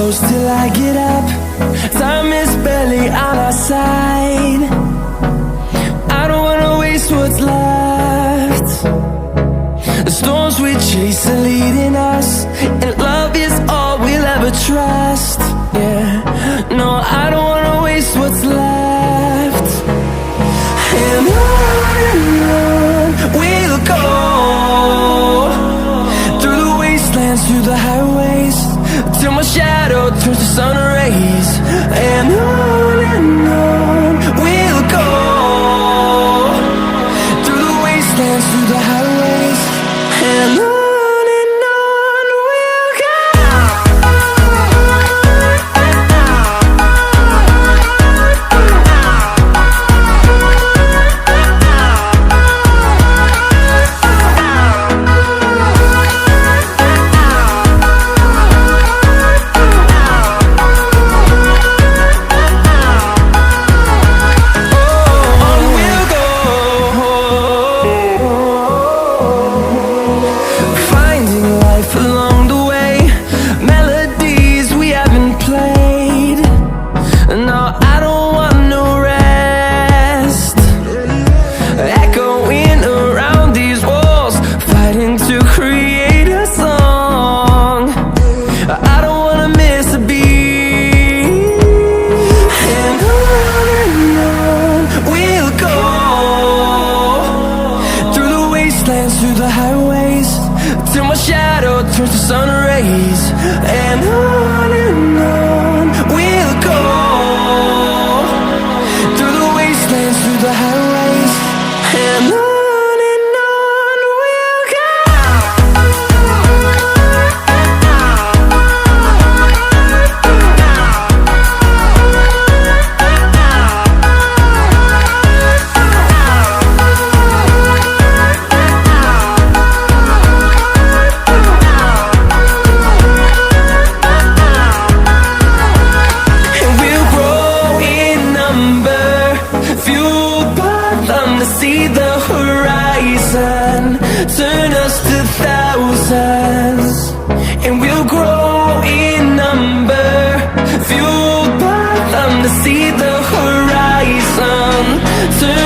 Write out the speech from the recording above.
close till I get up. Time is barely on our side. I don't wanna waste what's left. The storms we chase are leading us, and love is all we'll ever trust. Yeah, no, I don't wanna waste what's left. And on we'll go, through the wastelands, through the highways, till my shadow turns to sun rays. And on we'll go, through the wastelands, through the highways, and on we'll go. Through the highways, till my shadow turns to sun rays. And on we'll go, through the wastelands, through the highways, and on we'll go. See the horizon turn us to thousands, and we'll grow in number, fueled by them to see the horizon turn